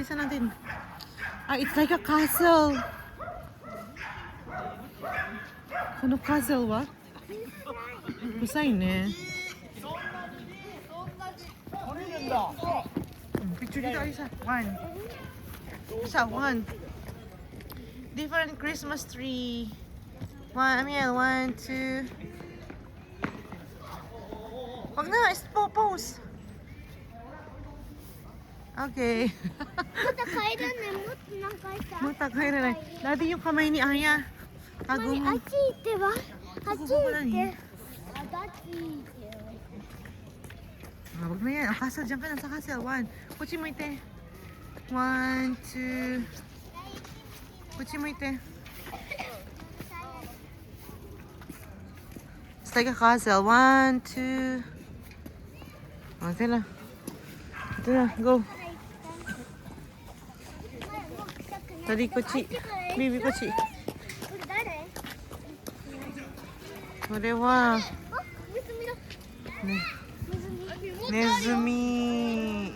bilisan natin. Ah, it's like a castle. Ano castle wa? Kusay ne. Picture dito isa. One. Different Christmas tree. One, two. Wag na, pose. Okay. Matakay na. Dati yung kamay ni Aya. Tago mo. Wag na yan. Castle, dyan ka na sa castle. One. Kuchi mo ite. One, two. Kuchi mo ite. It's like a castle. One, two. Okay na. Ito na, go. Tadi kuchi. Bibi kuchi. Korewa. Nezumi.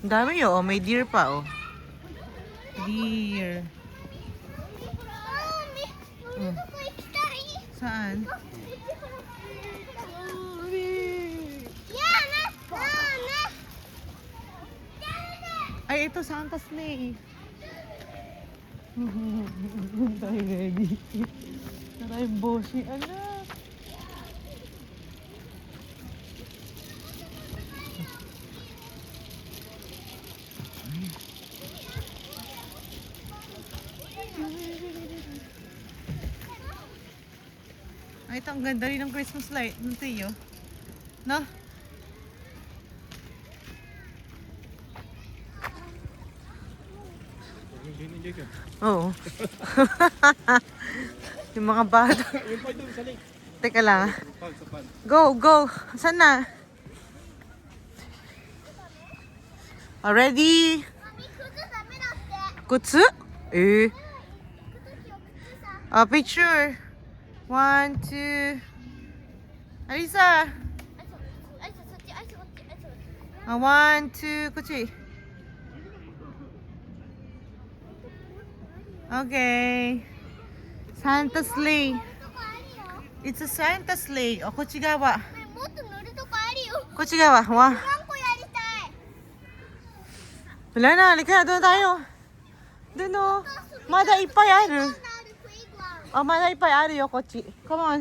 Ang dami yun, oh. May deer pa, oh. Deer. Saan? Ay, ito, Santa's Sleigh. Tayo ready. Tayo bossy, anak. Ay, ito ang ganda rin ng Christmas light. Ano sa'yo? No? Oo. Yung mga bata. Teka lang. Go. Saan na? Ready? Kutsu? Eh. Picture. 1, 2. Alisa. 1, 2. Kuchi. Okay. Santa sleigh. It's a Santa sleigh. O, kuchigawa. Kuchigawa. Wa. Wala na. Halika. Doon tayo. Doon o. Mada ipay aru. Oh, mada ipay aru yo, kochi. Come on.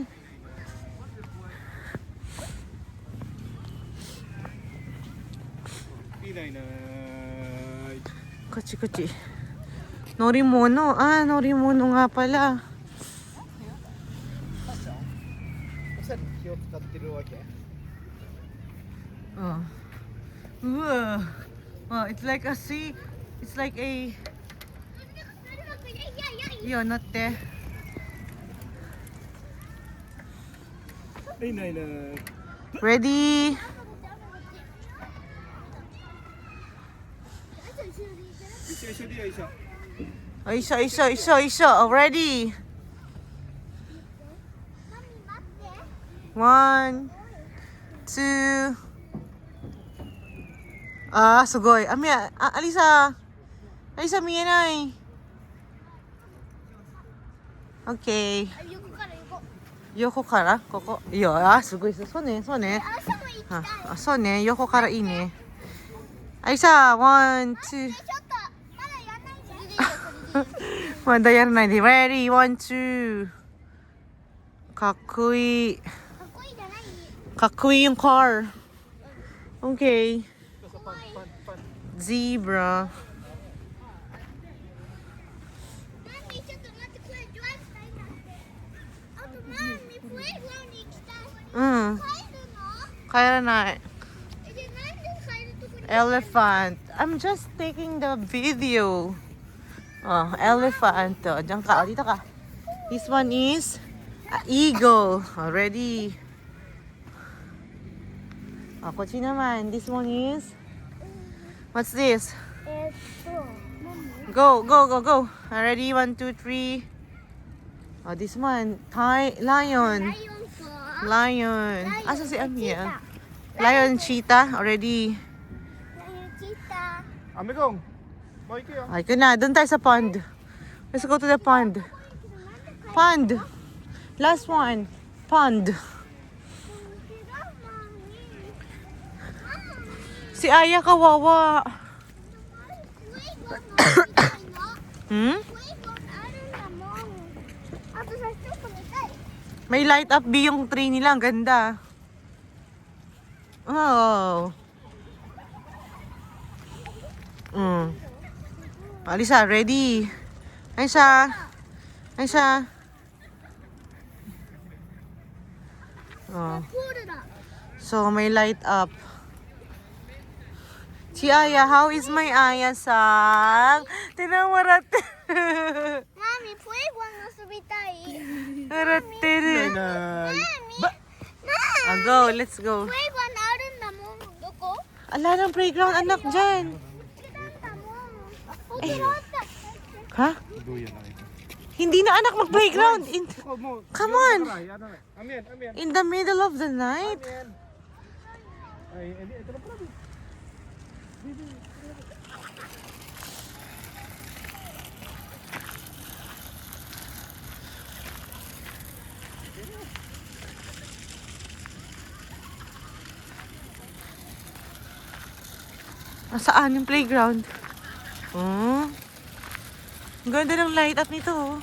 Kochi. Norimono. Ah, Norimono nga pala. Oh. Oh, it's like a sea. It's like a... Yo, not there. Ready? Isa. Already. 1, 2. Ah, sugoi. Alisa. Alisa, mienai. Okay. Yoko kara? Koko. Iyo, sugoi. So ne. So ne. Yoko kara ii ne. Alisa, 1, 2. Mada yaranai de. Ready? 1, 2. Kakkoi. Kakkoi yung car. Okay. Zebra. Kailanay. Elephant. I'm just taking the video. Oh, elephant. Diyan ka. Dito ka. This one is eagle. Ready? Kochi naman. This one is... What's this? Go. Ready? 1, 2, 3. Oh, this one. Lion. Lion. Asa si Amia? Lion, cheetah, already. Lion, cheetah. Amigong, mau ikut ya? Ay, ka na. Doon tayo sa pond. Let's go to the pond. Pond. Last one. Pond. Si Aya kawawa. Hmm? May light up B yung tree nila. Ang ganda. Oh. Alisa, ready? Aisha. Aisha. Oh. So, may light up. Si Aya, how is my Aya, sang? Tinawarate. Mami, fuego no subitay. Arate. Nay. Ah, go, let's go. Fuego narin na mo. Doko? Ala ng playground, anak, dyan. Kirata mo. O, kirata. Ha? Duyan na ito. Hindi na anak mag-playground. Come on. Amin, amin. In the middle of the night. Ay, ito na pala. Saan yung playground? Oh. Ang ganda ng light up nito. Oh.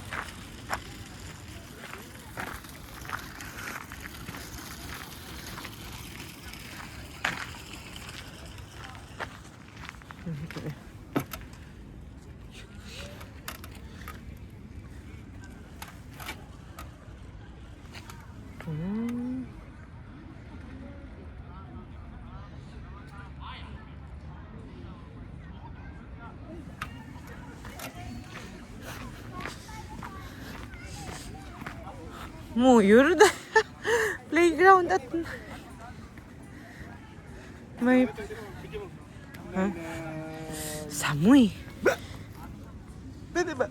Hmm. Muyur da. Playground at may Samoy. Dede ba?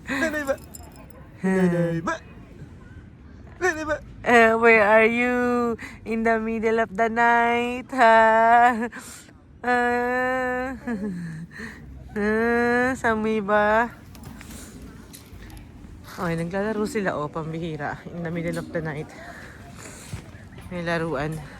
Dede ba? Dede ba? Dede ba? Where are you in the middle of the night? Ha? Samoy ba? Okay, naglalaro sila. Oh, pambihira. In the middle of the night. May laruan.